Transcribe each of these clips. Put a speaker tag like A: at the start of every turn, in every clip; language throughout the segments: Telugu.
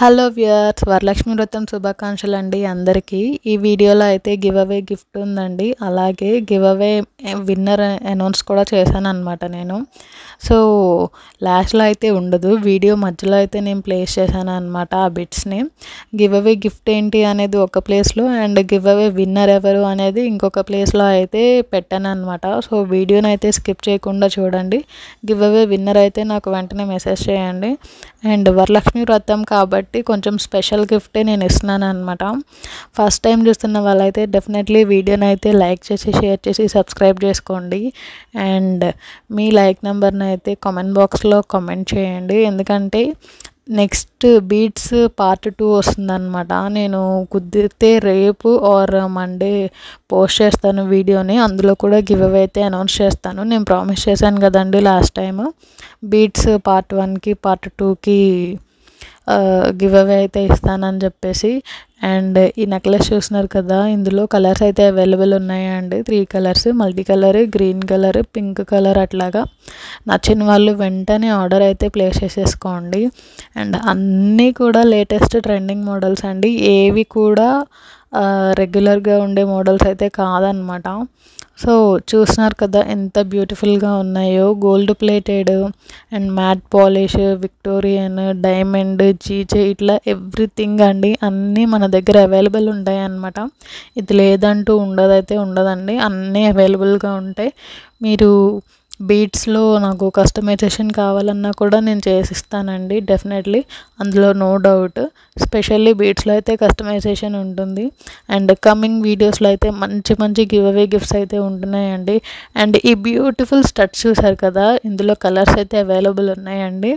A: హలో వ్యూయర్స్, వరలక్ష్మి వ్రతం శుభాకాంక్షలు అండి అందరికీ. ఈ వీడియోలో అయితే గివ్ అవే గిఫ్ట్ ఉందండి. అలాగే గివ్ అవే విన్నర్ అనౌన్స్ కూడా చేశాను అనమాట నేను. సో లాస్ట్లో అయితే ఉండదు, వీడియో మధ్యలో అయితే నేను ప్లేస్ చేశాను అనమాట ఆ బిట్స్ని. గివ్ అవే గిఫ్ట్ ఏంటి అనేది ఒక ప్లేస్లో అండ్ గివ్ అవే విన్నర్ ఎవరు అనేది ఇంకొక ప్లేస్లో అయితే పెట్టాను అనమాట. సో వీడియోని అయితే స్కిప్ చేయకుండా చూడండి. గివ్ అవే విన్నర్ అయితే నాకు వెంటనే మెసేజ్ చేయండి. అండ్ వరలక్ష్మి వ్రతం కాబట్టి కొంచెం స్పెషల్ గిఫ్టే నేను ఇస్తున్నాను అనమాట. ఫస్ట్ టైం చూస్తున్న వాళ్ళైతే డెఫినెట్లీ వీడియోని అయితే లైక్ చేసి షేర్ చేసి సబ్స్క్రైబ్ చేసుకోండి. అండ్ మీ లైక్ నెంబర్ని అయితే కామెంట్ బాక్స్లో కామెంట్ చేయండి, ఎందుకంటే నెక్స్ట్ బీట్స్ పార్ట్ 2 వస్తుందన్నమాట. నేను కుదిరితే రేపు ఆర్ మండే పోస్ట్ చేస్తాను వీడియోని. అందులో కూడా గివ్ అవే అయితే అనౌన్స్ చేస్తాను. నేను ప్రామిస్ చేశాను కదండి లాస్ట్ టైం, బీట్స్ పార్ట్ 1కి పార్ట్ 2కి గివ్ అవే అయితే ఇస్తానని చెప్పేసి. అండ్ ఈ నెక్లెస్ చూస్తున్నారు కదా, ఇందులో కలర్స్ అయితే అవైలబుల్ ఉన్నాయండి. 3 colours, multi colour, green colour, pink colour, అట్లాగా. నచ్చిన వాళ్ళు వెంటనే ఆర్డర్ అయితే ప్లేస్ చేసేసుకోండి. అండ్ అన్నీ కూడా లేటెస్ట్ ట్రెండింగ్ మోడల్స్ అండి, ఏవి కూడా రెగ్యులర్గా ఉండే మోడల్స్ అయితే కాదనమాట. సో చూస్తున్నారు కదా ఎంత బ్యూటిఫుల్గా ఉన్నాయో. Gold plated and matte polish, Victorian, diamond, GJ, ఇట్లా ఎవ్రీథింగ్ అండి, అన్నీ మన దగ్గర అవైలబుల్ ఉంటాయి అన్నమాట. ఇది లేదంటూ ఉండదైతే ఉండదండి, అన్నీ అవైలబుల్గా ఉంటాయి. మీరు బీట్స్లో నాకు కస్టమైజేషన్ కావాలన్నా కూడా నేను చేసిస్తానండి డెఫినెట్లీ, అందులో నో డౌట్. స్పెషల్లీ బీట్స్లో అయితే కస్టమైజేషన్ ఉంటుంది. అండ్ కమింగ్ వీడియోస్లో అయితే మంచి మంచి గివ్ అవే గిఫ్ట్స్ అయితే ఉంటున్నాయండి. అండ్ ఈ బ్యూటిఫుల్ స్టడ్స్ చూసారు కదా, ఇందులో కలర్స్ అయితే అవైలబుల్ ఉన్నాయండి.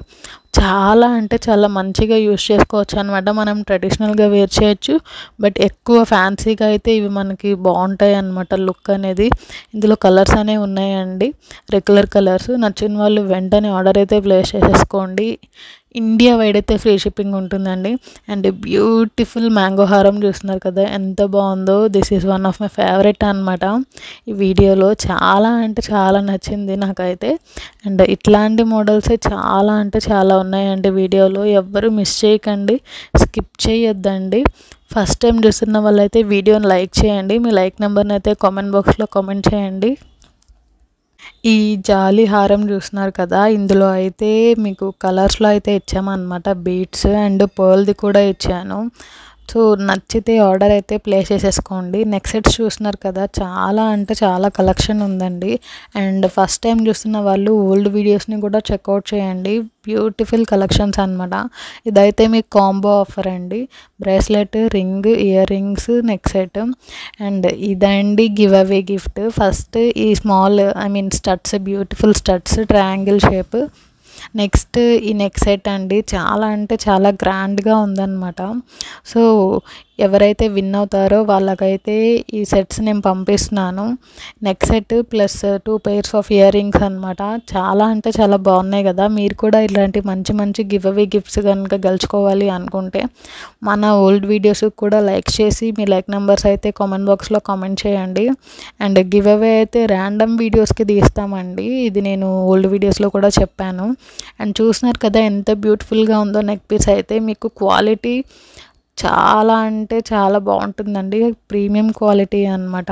A: చాలా అంటే చాలా మంచిగా యూస్ చేసుకోవచ్చు అనమాట. మనం ట్రెడిషనల్గా వేర్ చేయొచ్చు, బట్ ఎక్కువ ఫ్యాన్సీగా అయితే ఇవి మనకి బాగుంటాయి అన్నమాట లుక్ అనేది. ఇందులో కలర్స్ అనేవి ఉన్నాయండి, రెగ్యులర్ కలర్స్. నచ్చిన వాళ్ళు వెంటనే ఆర్డర్ అయితే ప్లేస్ చేసేసుకోండి. ఇండియా వైడ్ అయితే ఫ్రీ షిప్పింగ్ ఉంటుందండి. అండ్ బ్యూటిఫుల్ మ్యాంగో హారం చూస్తున్నారు కదా ఎంత బాగుందో. This is one of my favourite అనమాట. ఈ వీడియోలో చాలా అంటే చాలా నచ్చింది నాకైతే. అండ్ ఇట్లాంటి మోడల్సే చాలా అంటే చాలా ఉన్నాయండి వీడియోలో, ఎవ్వరు మిస్ చేయకండి, స్కిప్ చేయొద్దండి. ఫస్ట్ టైం చూస్తున్న వాళ్ళైతే వీడియోని లైక్ చేయండి. మీ లైక్ నెంబర్ని అయితే కామెంట్ బాక్స్లో కామెంట్ చేయండి. ఈ జాలి హారం చూస్తున్నారు కదా, ఇందులో అయితే మీకు కలర్స్లో అయితే ఇచ్చామన్నమాట బీడ్స్, అండ్ పర్ల్ది కూడా ఇచ్చాను. సో నచ్చితే ఆర్డర్ అయితే ప్లేస్ చేసేసుకోండి. నెక్స్ట్ సెట్స్ చూస్తున్నారు కదా, చాలా అంటే చాలా కలెక్షన్ ఉందండి. అండ్ ఫస్ట్ టైం చూస్తున్న వాళ్ళు ఓల్డ్ వీడియోస్ని కూడా చెక్అవుట్ చేయండి, బ్యూటిఫుల్ కలెక్షన్స్ అనమాట. ఇదైతే మీకు కాంబో ఆఫర్ అండి, bracelet, ring, ear rings, neck set. And ఇదండి గివ్ అవే గిఫ్ట్. ఫస్ట్ ఈ small studs, beautiful studs, triangle shape. Next ఈ నెక్ సెట్ అండి, చాలా అంటే చాలా గ్రాండ్గా ఉందన్నమాట. సో ఎవరైతే విన్ అవుతారో వాళ్ళకైతే ఈ సెట్స్ నేను పంపిస్తున్నాను. Neck set plus 2 pairs of ear rings అనమాట. చాలా అంటే చాలా బాగున్నాయి కదా. మీరు కూడా ఇలాంటి మంచి మంచి గివ్ అవే గిఫ్ట్స్ కనుక గెలుచుకోవాలి అనుకుంటే మన ఓల్డ్ వీడియోస్ కూడా లైక్ చేసి మీ లైక్ నెంబర్స్ అయితే కామెంట్ బాక్స్లో కామెంట్ చేయండి. అండ్ గివ్ అవే అయితే ర్యాండమ్ వీడియోస్కి తీస్తామండి, ఇది నేను ఓల్డ్ వీడియోస్లో కూడా చెప్పాను. అండ్ చూస్తున్నారు కదా ఎంత బ్యూటిఫుల్గా ఉందో. నెక్ పీస్ అయితే మీకు క్వాలిటీ చాలా అంటే చాలా బాగుంటుందండి, ప్రీమియం క్వాలిటీ అనమాట.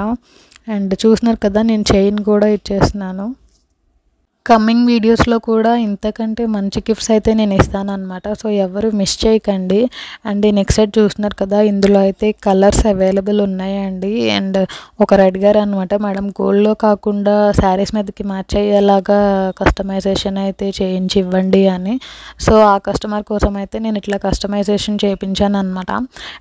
A: అండ్ చూస్తున్నారు కదా, నేను చైన్ కూడా ఇచ్చేస్తున్నాను. కమింగ్ వీడియోస్లో కూడా ఇంతకంటే మంచి గిఫ్ట్స్ అయితే నేను ఇస్తాను అనమాట. సో ఎవరు మిస్ చేయకండి. అండ్ ఈ నెక్స్ట్ సెట్ చూస్తున్నారు కదా, ఇందులో అయితే కలర్స్ అవైలబుల్ ఉన్నాయండి. అండ్ ఒకరు అడిగారు అనమాట, మేడం గోల్డ్లో కాకుండా శారీస్ మీదకి మ్యాచ్ అయ్యేలాగా కస్టమైజేషన్ అయితే చేయించి ఇవ్వండి అని. సో ఆ కస్టమర్ కోసం అయితే నేను ఇట్లా కస్టమైజేషన్ చేయించాను అనమాట.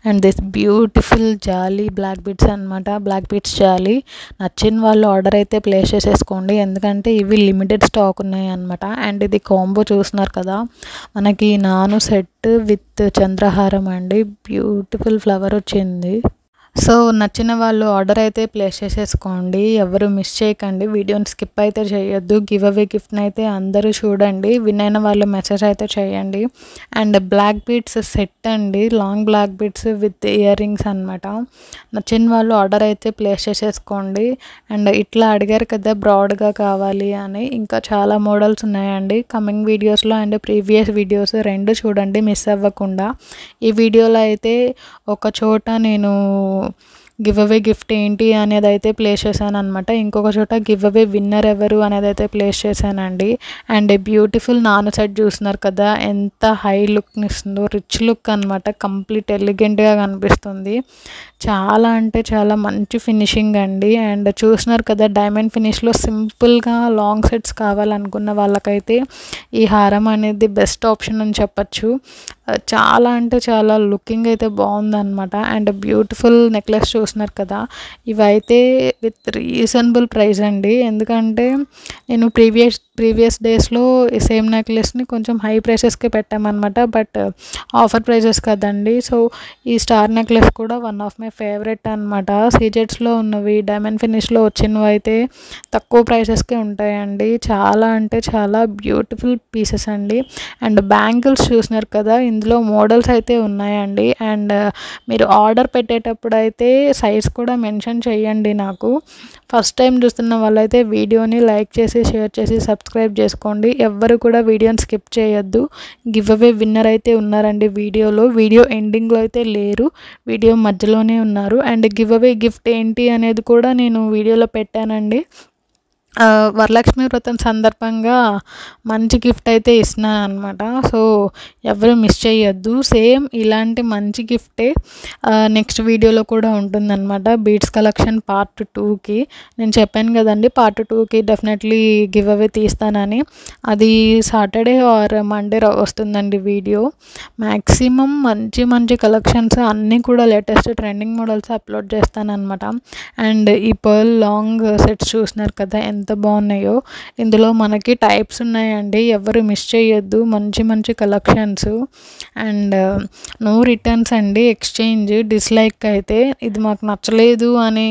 A: And this beautiful jali black beads అనమాట, బ్లాక్ బీడ్స్ జాలీ. నచ్చిన వాళ్ళు ఆర్డర్ అయితే ప్లేస్ చేసేసుకోండి, ఎందుకంటే ఇవి లిమిటెడ్ స్టాక్ ఉన్నాయి అన్నమాట. అండ్ ఇది కాంబో చూస్తున్నారు కదా, మనకి నాను సెట్ విత్ చంద్రహారం అండి, బ్యూటిఫుల్ ఫ్లవర్ వచ్చింది. సో నచ్చిన వాళ్ళు ఆర్డర్ అయితే ప్లేస్ చేసేసుకోండి, ఎవరు మిస్ చేయకండి, వీడియోని స్కిప్ అయితే చేయొద్దు. గివ్ అవే గిఫ్ట్ని అయితే అందరూ చూడండి, విన్ అయిన వాళ్ళు మెసేజ్ అయితే చేయండి. అండ్ బ్లాక్ బీడ్స్ సెట్ అండి, long black beads with earrings అనమాట. నచ్చిన వాళ్ళు ఆర్డర్ అయితే ప్లేస్ చేసేసుకోండి. అండ్ ఇట్లా అడిగారు కదా బ్రాడ్గా కావాలి అని, ఇంకా చాలా మోడల్స్ ఉన్నాయండి కమింగ్ వీడియోస్లో. అండ్ ప్రీవియస్ వీడియోస్ రెండు చూడండి మిస్ అవ్వకుండా. ఈ వీడియోలో అయితే ఒక చోట నేను గివ్ అవే గిఫ్ట్ ఏంటి అనేది అయితే ప్లేస్ చేశాను అనమాట, ఇంకొక చోట గివ్ అవే విన్నర్ ఎవరు అనేది అయితే ప్లేస్ చేశానండి. అండ్ బ్యూటిఫుల్ నాన్ సెట్ చూస్తున్నారు కదా, ఎంత హై లుక్ని ఇస్తుందో, రిచ్ లుక్ అనమాట, కంప్లీట్ ఎలిగెంట్గా కనిపిస్తుంది. చాలా అంటే చాలా మంచి ఫినిషింగ్ అండి. అండ్ చూస్తున్నారు కదా డైమండ్ ఫినిష్లో సింపుల్గా లాంగ్ సెట్స్ కావాలనుకున్న వాళ్ళకైతే ఈ హారం అనేది బెస్ట్ ఆప్షన్ అని చెప్పచ్చు. చాలా అంటే చాలా లుకింగ్ అయితే బాగుందన్నమాట. అండ్ బ్యూటిఫుల్ నెక్లెస్ చూస్తున్నారు కదా, ఇవైతే విత్ రీజనబుల్ ప్రైస్ అండి. ఎందుకంటే నేను ప్రీవియస్ డేస్లో ఈ సేమ్ నెక్లెస్ని కొంచెం హై ప్రైసెస్కి పెట్టామన్నమాట, బట్ ఆఫర్ ప్రైజెస్ కదండి. సో ఈ స్టార్ నెక్లెస్ కూడా వన్ ఆఫ్ మై ఫేవరెట్ అనమాట. సీజెట్స్లో ఉన్నవి డైమండ్ ఫినిష్లో వచ్చినవి అయితే తక్కువ ప్రైసెస్కే ఉంటాయండి. చాలా అంటే చాలా బ్యూటిఫుల్ పీసెస్ అండి. అండ్ బ్యాంగిల్స్ చూస్తున్నారు కదా, ఇందులో మోడల్స్ అయితే ఉన్నాయండి. అండ్ మీరు ఆర్డర్ పెట్టేటప్పుడు అయితే సైజ్ కూడా మెన్షన్ చేయండి నాకు. ఫస్ట్ టైం చూస్తున్న వాళ్ళైతే వీడియోని లైక్ చేసి షేర్ చేసి సబ్స్క్రైబ్ చేసుకోండి, ఎవ్వరు కూడా వీడియోని స్కిప్ చేయొద్దు. గివ్ అవే విన్నర్ అయితే ఉన్నారండి వీడియో ఎండింగ్లో అయితే లేరు, వీడియో మధ్యలోనే ఉన్నారు. అండ్ గివ్ అవే గిఫ్ట్ ఏంటి అనేది కూడా నేను వీడియోలో పెట్టానండి. వరలక్ష్మి వ్రతం సందర్భంగా మంచి గిఫ్ట్ అయితే ఇస్తున్నాను అనమాట. సో ఎవరు మిస్ చేయొద్దు. సేమ్ ఇలాంటి మంచి గిఫ్టే నెక్స్ట్ వీడియోలో కూడా ఉంటుందన్నమాట. బీడ్స్ కలెక్షన్ పార్ట్ 2కి నేను చెప్పాను కదండి, పార్ట్ 2కి డెఫినెట్లీ గివ్ అవే తీస్తానని. అది సాటర్డే ఆర్ మండే వస్తుందండి వీడియో. మ్యాక్సిమం మంచి కలెక్షన్స్ అన్నీ కూడా లేటెస్ట్ ట్రెండింగ్ మోడల్స్ అప్లోడ్ చేస్తానన్నమాట. అండ్ ఈ పర్ల్ లాంగ్ సెట్స్ చూస్తున్నారు కదా ఎంత బాగున్నాయో, ఇందులో మనకి టైప్స్ ఉన్నాయండి, ఎవరు మిస్ చేయొద్దు. మంచి కలెక్షన్స్. అండ్ నో రిటర్న్స్ అండి, ఎక్స్చేంజ్ డిస్లైక్ అయితే ఇది మాకు నచ్చలేదు అని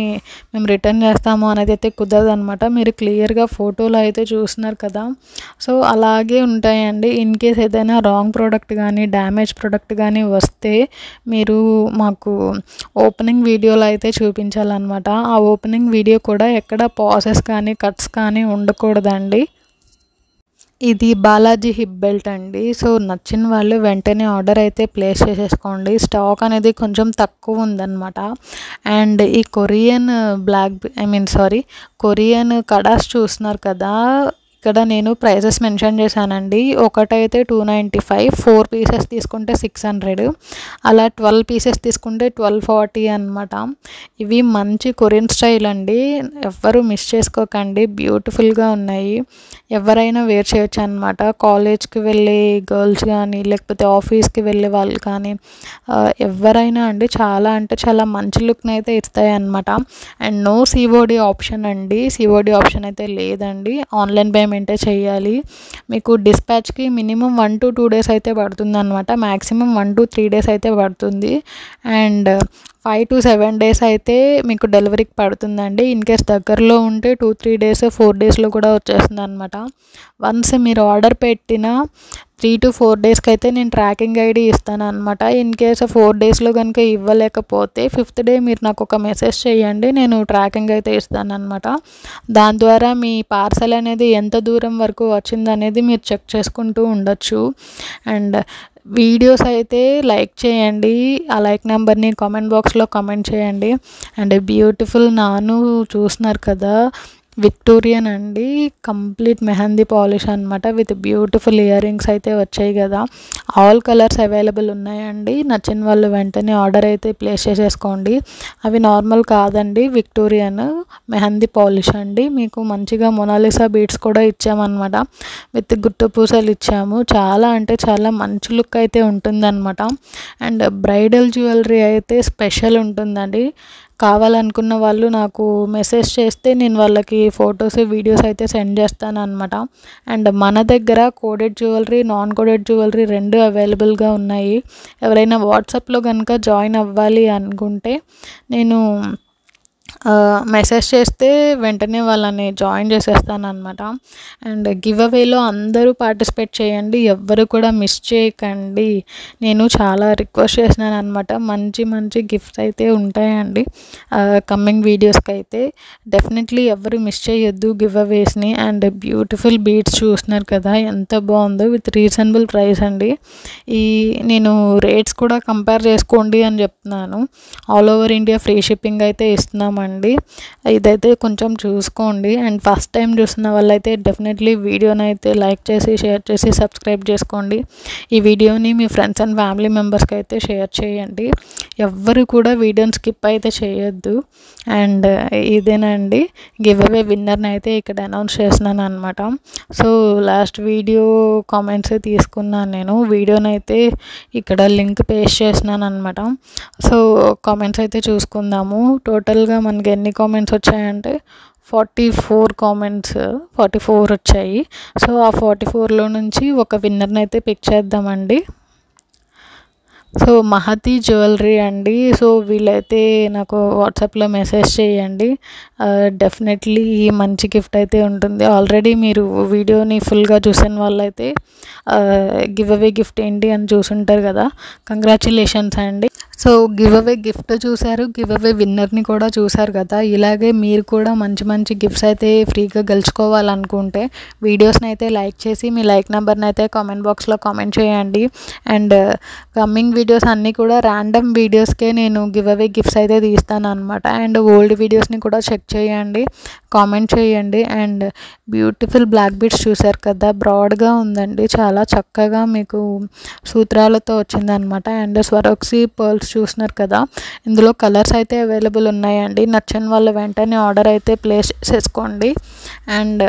A: మేము రిటర్న్ చేస్తాము అనేది అయితే కుదరదు అనమాట. మీరు క్లియర్గా ఫోటోలో అయితే చూస్తున్నారు కదా, సో అలాగే ఉంటాయండి. ఇన్ కేస్ ఏదైనా రాంగ్ ప్రోడక్ట్ కానీ డ్యామేజ్ ప్రోడక్ట్ కానీ వస్తే మీరు మాకు ఓపెనింగ్ వీడియోలో అయితే చూపించాలన్నమాట. ఆ ఓపెనింగ్ వీడియో కూడా ఎక్కడ పాసెస్ కానీ కట్స్ కానీ ఉండకూడదండి. ఇది బాలాజీ హిప్ బెల్ట్ అండి. సో నచ్చిన వాళ్ళు వెంటనే ఆర్డర్ అయితే ప్లేస్ చేసేసుకోండి, స్టాక్ అనేది కొంచెం తక్కువ ఉందన్నమాట. అండ్ ఈ కొరియన్ కడాస్ చూస్తున్నారు కదా, ఇక్కడ నేను ప్రైజెస్ మెన్షన్ చేశానండి. ఒకటైతే 295, 4 పీసెస్ తీసుకుంటే 600, అలా 12 పీసెస్ తీసుకుంటే 1240 అనమాట. ఇవి మంచి కొరియన్ స్టైల్ అండి, ఎవ్వరూ మిస్ చేసుకోకండి, బ్యూటిఫుల్గా ఉన్నాయి, ఎవరైనా వేర్ చేయొచ్చు అనమాట. కాలేజ్కి వెళ్ళే గర్ల్స్ కానీ లేకపోతే ఆఫీస్కి వెళ్ళే వాళ్ళు కానీ ఎవరైనా అండి, చాలా అంటే చాలా మంచి లుక్ని అయితే ఇస్తాయి అనమాట. అండ్ నో సిఓడి ఆప్షన్ అండి, సిఓడి ఆప్షన్ అయితే లేదండి, ఆన్లైన్ పేమెంటే చేయాలి. మీకు డిస్పాచ్కి మినిమం 1 to 2 days అయితే పడుతుంది అనమాట, మ్యాక్సిమం 1 to 3 days అయితే పడుతుంది. అండ్ 5 to 7 days అయితే మీకు డెలివరీకి పడుతుందండి. ఇన్ కేస్ దగ్గరలో ఉంటే 2-3 days 4 daysలో కూడా వచ్చేస్తుంది అనమాట. వన్స్ మీరు ఆర్డర్ పెట్టిన 3 to 4 daysకి అయితే నేను ట్రాకింగ్ ఐడి ఇస్తాను అనమాట. ఇన్ కేస్ 4 daysలో కనుక ఇవ్వలేకపోతే 5th day మీరు నాకు ఒక మెసేజ్ చేయండి, నేను ట్రాకింగ్ అయితే ఇస్తాను అనమాట. దాని ద్వారా మీ పార్సల్ అనేది ఎంత దూరం వరకు వచ్చిందనేది మీరు చెక్ చేసుకుంటూ ఉండొచ్చు. అండ్ వీడియోస్ అయితే లైక్ చేయండి, ఆ లైక్ నెంబర్ని కామెంట్ బాక్స్లో కామెంట్ చేయండి. అండ్ బ్యూటిఫుల్ నాను చూస్తున్నారు కదా, విక్టోరియన్ అండి, కంప్లీట్ మెహందీ పాలిష్ అనమాట, విత్ బ్యూటిఫుల్ ఇయర్ రింగ్స్ అయితే వచ్చాయి కదా. ఆల్ కలర్స్ అవైలబుల్ ఉన్నాయండి, నచ్చిన వాళ్ళు వెంటనే ఆర్డర్ అయితే ప్లేస్ చేసేసుకోండి. అవి నార్మల్ కాదండి, విక్టోరియన్ మెహందీ పాలిష్ అండి. మీకు మంచిగా మొనాలిసా బీడ్స్ కూడా ఇచ్చామన్నమాట, విత్ గుట్టు పూసలు ఇచ్చాము. చాలా అంటే చాలా మంచి లుక్ అయితే ఉంటుందన్నమాట. అండ్ బ్రైడల్ జ్యువెలరీ అయితే స్పెషల్ ఉంటుందండి, కావాలనుకున్న వాళ్ళు నాకు మెసేజ్ చేస్తే నేను వాళ్ళకి ఫొటోస్ వీడియోస్ అయితే సెండ్ చేస్తాను అనమాట. అండ్ మన దగ్గర coded jewellery non coded jewellery రెండు అవైలబుల్గా ఉన్నాయి. ఎవరైనా వాట్సాప్లో కనుక జాయిన్ అవ్వాలి అనుకుంటే నేను మెసేజ్ చేస్తే వెంటనే వాళ్ళని జాయిన్ చేసేస్తాను అనమాట. అండ్ గివ్ అవేలో అందరూ పార్టిసిపేట్ చేయండి, ఎవ్వరు కూడా మిస్ చేయకండి. నేను చాలా రిక్వెస్ట్ చేసినాను అనమాట. మంచి మంచి గిఫ్ట్స్ అయితే ఉంటాయండి కమ్మింగ్ వీడియోస్కి అయితే. డెఫినెట్లీ ఎవరు మిస్ చేయొద్దు గివ్ అవేస్ని. అండ్ బ్యూటిఫుల్ బీడ్స్ చూస్తున్నారు కదా ఎంత బాగుందో, విత్ రీజనబుల్ ప్రైస్ అండి. నేను రేట్స్ కూడా కంపేర్ చేసుకోండి అని చెప్తున్నాను. All over India free shipping అయితే ఇస్తున్నామండి. ఇదైతే కొంచెం చూసుకోండి. అండ్ ఫస్ట్ టైం చూస్తున్న వాళ్ళైతే డెఫినెట్లీ వీడియోని అయితే లైక్ చేసి షేర్ చేసి సబ్స్క్రైబ్ చేసుకోండి. ఈ వీడియోని మీ ఫ్రెండ్స్ అండ్ ఫ్యామిలీ మెంబర్స్కి అయితే షేర్ చేయండి. ఎవ్వరు కూడా వీడియోని స్కిప్ అయితే చేయొద్దు. అండ్ ఇదేనండి గివ్ అవే విన్నర్ని అయితే ఇక్కడ అనౌన్స్ చేస్తున్నాను అనమాట. సో లాస్ట్ వీడియో కామెంట్స్ తీసుకున్నాను నేను. వీడియోని అయితే ఇక్కడ లింక్ పేస్ట్ చేసినాను అనమాట. సో కామెంట్స్ అయితే చూసుకుందాము. టోటల్గా మనకి ఎన్ని కామెంట్స్ వచ్చాయంటే 44 వచ్చాయి. సో ఆ 44లో నుంచి ఒక విన్నర్ని అయితే పిక్ చేద్దామండి. సో మహతి జ్యువెలరీ అండి. సో వీళ్ళైతే నాకు వాట్సాప్లో మెసేజ్ చేయండి. డెఫినెట్లీ మంచి గిఫ్ట్ అయితే ఉంటుంది. ఆల్రెడీ మీరు వీడియోని ఫుల్గా చూసిన వాళ్ళైతే గివ్ అవే గిఫ్ట్ ఏంటి అని చూసుంటారు కదా. కంగ్రాచులేషన్స్ అండి. సో గివ్ అవే గిఫ్ట్ చూశారు, గివ్ అవే విన్నర్ని కూడా చూశారు కదా. ఇలాగే మీరు కూడా మంచి మంచి గిఫ్ట్స్ అయితే ఫ్రీగా గెలుచుకోవాలనుకుంటే వీడియోస్ని అయితే లైక్ చేసి మీ లైక్ నెంబర్ని అయితే కామెంట్ బాక్స్లో కామెంట్ చేయండి. అండ్ కమ్మింగ్ వీడియోస్ అన్నీ కూడా ర్యాండమ్ వీడియోస్కే నేను గివ్ అవే గిఫ్ట్స్ అయితే తీస్తాను అనమాట. అండ్ ఓల్డ్ వీడియోస్ని కూడా చెక్ చేయండి, కామెంట్ చేయండి. అండ్ బ్యూటిఫుల్ బ్లాక్ బీడ్స్ చూశారు కదా, బ్రాడ్గా ఉందండి, చాలా చక్కగా మీకు సూత్రాలతో వచ్చిందనమాట. అండ్ స్వరోక్సీ పర్ల్స్ చూస్తున్నారు కదా, ఇందులో కలర్స్ అయితే అవైలబుల్ ఉన్నాయండి. నచ్చని వాళ్ళు వెంటనే ఆర్డర్ అయితే ప్లేస్ చేసుకోండి. అండ్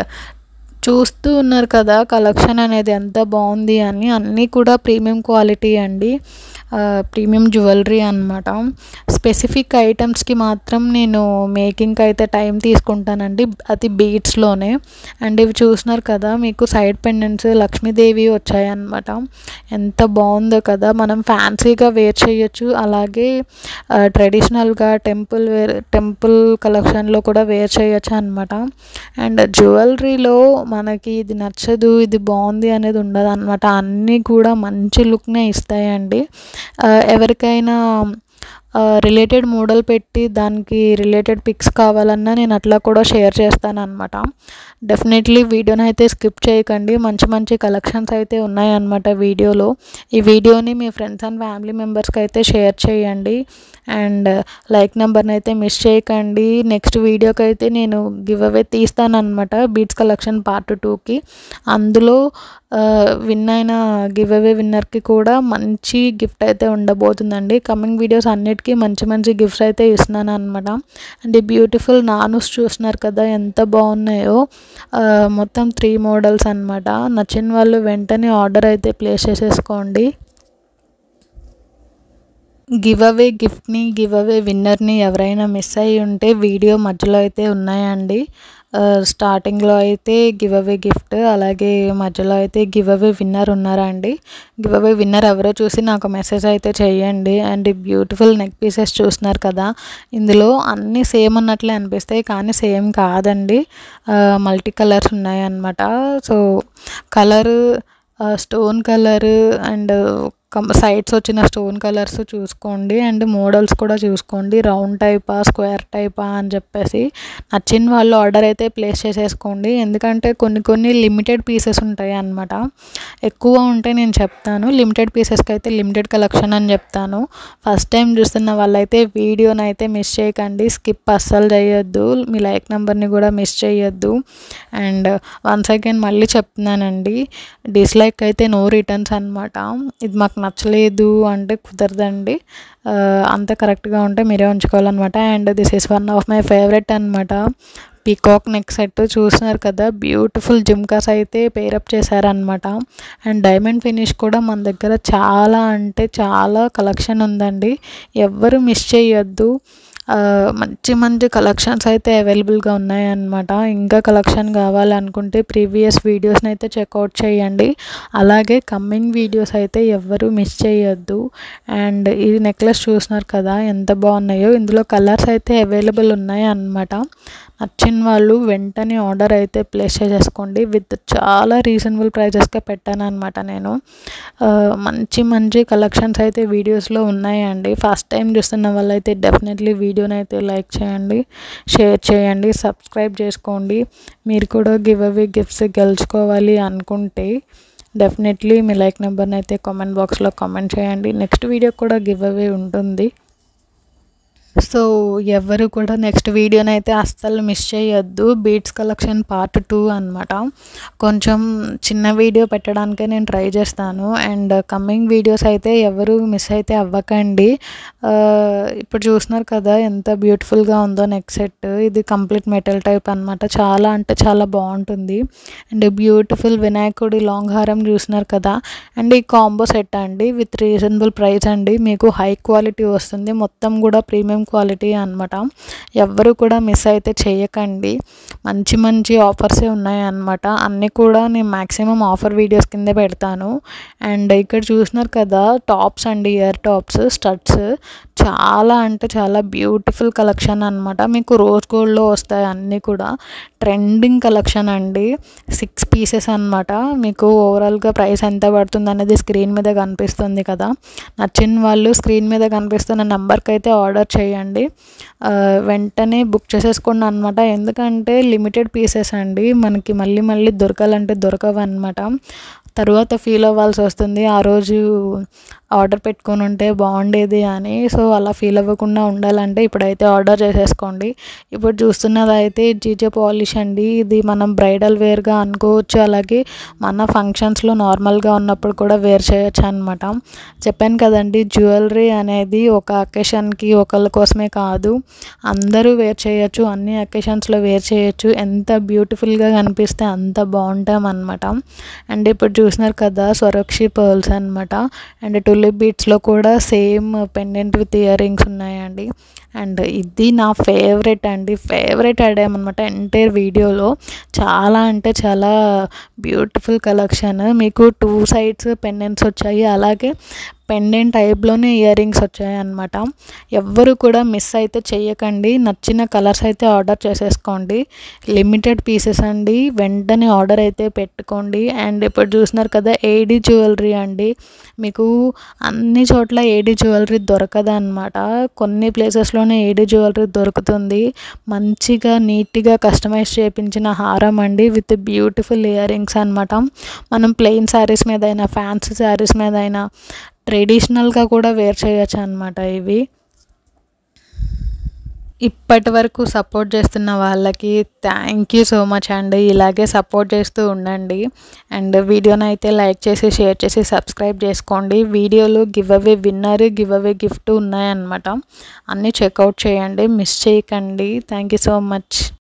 A: చూస్తూ ఉన్నారు కదా కలెక్షన్ అనేది ఎంత బాగుంది అని. అన్నీ కూడా ప్రీమియం క్వాలిటీ అండి, ప్రీమియం జ్యువెలరీ అనమాట. స్పెసిఫిక్ ఐటమ్స్కి మాత్రం నేను మేకింగ్కి అయితే టైం తీసుకుంటానండి, అది బీడ్స్లోనే. అండ్ ఇవి చూస్తున్నారు కదా మీకు సైడ్ పెండెంట్స్ లక్ష్మీదేవి వచ్చాయన్నమాట. ఎంత బాగుందో కదా, మనం ఫ్యాన్సీగా వేర్ చేయొచ్చు, అలాగే ట్రెడిషనల్గా టెంపుల్ కలెక్షన్లో కూడా వేర్ చేయొచ్చు అనమాట. అండ్ జ్యువెలరీలో మనకి ఇది నచ్చదు ఇది బాగుంది అనేది ఉండదు అనమాట. అన్నీ కూడా మంచి లుక్నే ఇస్తాయండి. ఎవరికైనా రిలేటెడ్ మోడల్ పెట్టి దానికి రిలేటెడ్ పిక్స్ కావాలన్నా నేను అట్లా కూడా షేర్ చేస్తాను అనమాట. డెఫినెట్లీ వీడియోని అయితే స్కిప్ చేయకండి, మంచి మంచి కలెక్షన్స్ అయితే ఉన్నాయన్నమాట వీడియోలో. ఈ వీడియోని మీ ఫ్రెండ్స్ అండ్ ఫ్యామిలీ మెంబర్స్కి అయితే షేర్ చేయండి. అండ్ లైక్ నెంబర్ని అయితే మిస్ చేయకండి. నెక్స్ట్ వీడియోకి అయితే నేను గివ్ అవే తీస్తాను అనమాట, బీడ్స్ కలెక్షన్ పార్ట్ 2కి. అందులో విన్ అయిన గివ్ అవే విన్నర్కి కూడా మంచి గిఫ్ట్ అయితే ఉండబోతుందండి. కమింగ్ వీడియోస్ అన్నిటికీ మంచి మంచి గిఫ్ట్స్ అయితే ఇస్తున్నాను అనమాట. అండ్ ఈ బ్యూటిఫుల్ నానుస్ చూస్తున్నారు కదా ఎంత బాగున్నాయో, మొత్తం 3 మోడల్స్ అనమాట. నచ్చిన వాళ్ళు వెంటనే ఆర్డర్ అయితే ప్లేస్ చేసేసుకోండి. గివ్ అవే గిఫ్ట్ని గివ్ అవే విన్నర్ని ఎవరైనా మిస్ అయ్యి ఉంటే వీడియో మధ్యలో అయితే ఉన్నాయండి. స్టార్టింగ్లో అయితే గివ్ అవే గిఫ్ట్, అలాగే మధ్యలో అయితే గివ్ అవే విన్నర్ ఉన్నారండి. గివ్ అవే విన్నర్ ఎవరో చూసి నాకు మెసేజ్ అయితే చేయండి. అండ్ బ్యూటిఫుల్ నెక్ పీసెస్ చూస్తున్నారు కదా, ఇందులో అన్నీ సేమ్ ఉన్నట్లే అనిపిస్తాయి కానీ సేమ్ కాదండి, మల్టీ కలర్స్ ఉన్నాయన్నమాట. So colour, stone colour and sides వచ్చిన స్టోన్ కలర్స్ చూసుకోండి. అండ్ మోడల్స్ కూడా చూసుకోండి, రౌండ్ టైపా స్క్వేర్ టైపా అని చెప్పేసి. నచ్చిన వాళ్ళు ఆర్డర్ అయితే ప్లేస్ చేసేసుకోండి, ఎందుకంటే కొన్ని లిమిటెడ్ పీసెస్ ఉంటాయి అన్నమాట. ఎక్కువ ఉంటే నేను చెప్తాను, లిమిటెడ్ పీసెస్కి అయితే లిమిటెడ్ కలెక్షన్ అని చెప్తాను. ఫస్ట్ టైం చూస్తున్న వాళ్ళైతే వీడియోని అయితే మిస్ చేయకండి, స్కిప్ అస్సలు చేయొద్దు, మీ లైక్ నెంబర్ని కూడా మిస్ చేయొద్దు. అండ్ వన్స్ అగైన్ మళ్ళీ చెప్తున్నానండి, డిస్లైక్ అయితే నో రిటర్న్స్ అనమాట. ఇది మాకు నచ్చలేదు అంటే కుదరదండి, అంత కరెక్ట్గా ఉంటే మీరే ఉంచుకోవాలన్నమాట. And this is one of my favourite అనమాట, పీకాక్ నెక్ సెట్ చూస్తున్నారు కదా, బ్యూటిఫుల్ జుమ్కాస్ అయితే పేరప్ చేశారనమాట. అండ్ డైమండ్ ఫినిష్ కూడా మన దగ్గర చాలా అంటే చాలా కలెక్షన్ ఉందండి, ఎవ్వరు మిస్ చేయొద్దు. మంచి మంచి కలెక్షన్స్ అయితే అవైలబుల్గా ఉన్నాయన్నమాట. ఇంకా కలెక్షన్ కావాలనుకుంటే ప్రీవియస్ వీడియోస్ని అయితే చెక్అవుట్ చేయండి. అలాగే కమ్మింగ్ వీడియోస్ అయితే ఎవ్వరూ మిస్ చేయొద్దు. అండ్ ఈ నెక్లెస్ చూస్తున్నారు కదా ఎంత బాగున్నాయో. ఇందులో కలర్స్ అయితే అవైలబుల్ ఉన్నాయి అన్నమాట. నచ్చిన వాళ్ళు వెంటనే ఆర్డర్ అయితే ప్లేస్ చేసేసుకోండి. విత్ చాలా రీజనబుల్ ప్రైజెస్కే పెట్టాను అనమాట నేను. మంచి మంచి కలెక్షన్స్ అయితే వీడియోస్లో ఉన్నాయండి. ఫస్ట్ టైం చూస్తున్న వాళ్ళైతే డెఫినెట్లీ వీడియోని అయితే లైక్ చేయండి, షేర్ చేయండి, సబ్స్క్రైబ్ చేసుకోండి. మీరు కూడా గివ్ అవే గిఫ్ట్స్ గెలుచుకోవాలి అనుకుంటే డెఫినెట్లీ మీ లైక్ నెంబర్ని అయితే కామెంట్ బాక్స్లో కామెంట్ చేయండి. నెక్స్ట్ వీడియో కూడా గివ్ అవే ఉంటుంది. సో ఎవరు కూడా నెక్స్ట్ వీడియోని అయితే అస్సలు మిస్ చేయొద్దు. బీట్స్ కలెక్షన్ పార్ట్ 2 అనమాట. కొంచెం చిన్న వీడియో పెట్టడానికే నేను ట్రై చేస్తాను. అండ్ కమ్మింగ్ వీడియోస్ అయితే ఎవరు మిస్ అయితే అవ్వకండి. ఇప్పుడు చూస్తున్నారు కదా ఎంత బ్యూటిఫుల్గా ఉందో నెక్ సెట్. ఇది కంప్లీట్ మెటల్ టైప్ అనమాట. చాలా అంటే చాలా బాగుంటుంది. అండ్ బ్యూటిఫుల్ వినాయకుడి లాంగ్ హారం చూస్తున్నారు కదా. అండ్ ఈ కాంబో సెట్ అండి విత్ రీజనబుల్ ప్రైస్ అండి. మీకు హై క్వాలిటీ వస్తుంది. మొత్తం కూడా ప్రీమియం క్వాలిటీ అనమాట. ఎవ్వరు కూడా మిస్ అయితే చేయకండి. మంచి మంచి ఆఫర్సే ఉన్నాయి అన్నమాట. అన్నీ కూడా నేను మ్యాక్సిమం ఆఫర్ వీడియోస్ కింద పెడతాను. అండ్ ఇక్కడ చూస్తున్నారు కదా టాప్స్ అండి, ఇయర్ టాప్స్, స్టడ్స్. చాలా అంటే చాలా బ్యూటిఫుల్ కలెక్షన్ అనమాట. మీకు రోజ్ గోల్డ్లో వస్తాయి అన్నీ కూడా. ట్రెండింగ్ కలెక్షన్ అండి. 6 పీసెస్ అనమాట. మీకు ఓవరాల్గా ప్రైస్ ఎంత పడుతుంది అనేది స్క్రీన్ మీద కనిపిస్తుంది కదా. నచ్చిన వాళ్ళు స్క్రీన్ మీద కనిపిస్తున్న నెంబర్కి అయితే ఆర్డర్ చేయండి. వెంటనే బుక్ చేసేసుకోండి అనమాట. ఎందుకంటే లిమిటెడ్ పీసెస్ అండి. మనకి మళ్ళీ మళ్ళీ దొరకాలంటే దొరకవు అనమాట. తర్వాత ఫీల్ అవ్వాల్సి వస్తుంది ఆ రోజు ఆర్డర్ పెట్టుకొని ఉంటే బాగుండేది అని. సో అలా ఫీల్ అవ్వకుండా ఉండాలంటే ఇప్పుడైతే ఆర్డర్ చేసేసుకోండి. ఇప్పుడు చూస్తున్నది అయితే జీజే పాలిష్ అండి. ఇది మనం బ్రైడల్ వేర్గా అనుకోవచ్చు. అలాగే మన ఫంక్షన్స్లో నార్మల్గా ఉన్నప్పుడు కూడా వేర్ చేయొచ్చు అనమాట. చెప్పాను కదండి, జ్యువెలరీ అనేది ఒక అకేషన్కి ఒకళ్ళ కోసమే కాదు, అందరూ వేర్ చేయొచ్చు. అన్ని అకేషన్స్లో వేర్ చేయొచ్చు. ఎంత బ్యూటిఫుల్గా కనిపిస్తే అంత బాగుంటాం అనమాట. అండ్ ఇప్పుడు చూసినారు కదా స్వరక్షి పర్ల్స్ అనమాట. అండ్ టులిప్ బీట్స్లో కూడా same pendant with ear rings ఉన్నాయండి. అండ్ ఇది నా ఫేవరెట్ అండి, ఫేవరెట్ ఐటమ్ అనమాట ఎంటైర్ వీడియోలో. చాలా అంటే చాలా బ్యూటిఫుల్ కలెక్షన్. మీకు 2 సైడ్స్ పెండెంట్స్ వచ్చాయి. అలాగే పెండెంట్ టైప్లోనే ఇయర్ రింగ్స్ వచ్చాయి అన్నమాట. ఎవ్వరు కూడా మిస్ అయితే చేయకండి. నచ్చిన కలర్స్ అయితే ఆర్డర్ చేసేసుకోండి. లిమిటెడ్ పీసెస్ అండి. వెంటనే ఆర్డర్ అయితే పెట్టుకోండి. అండ్ ఇప్పుడు చూస్తున్నారు కదా ఏడీ జ్యువెలరీ అండి. మీకు అన్ని చోట్ల ఏడీ జ్యువెలరీ దొరకదు అనమాట. కొన్ని ప్లేసెస్లోనే ఏడీ జ్యువెలరీ దొరుకుతుంది. మంచిగా నీట్గా కస్టమైజ్ చేయించిన హారం అండి విత్ బ్యూటిఫుల్ ఇయర్ రింగ్స్ అనమాట. మనం ప్లెయిన్ శారీస్ మీద అయినా, ఫ్యాన్సీ శారీస్ మీద అయినా, ట్రెడిషనల్గా కూడా వేర్ చేయొచ్చు అనమాట. ఇవి ఇప్పటి వరకు సపోర్ట్ చేస్తున్న వాళ్ళకి థ్యాంక్ యూ సో మచ్ అండి. ఇలాగే సపోర్ట్ చేస్తూ ఉండండి. అండ్ వీడియోని అయితే లైక్ చేసి, షేర్ చేసి, సబ్స్క్రైబ్ చేసుకోండి. వీడియోలో give away winner, give away gift ఉన్నాయన్నమాట. అన్నీ చెక్అవుట్ చేయండి, మిస్ చేయకండి. Thank you so much.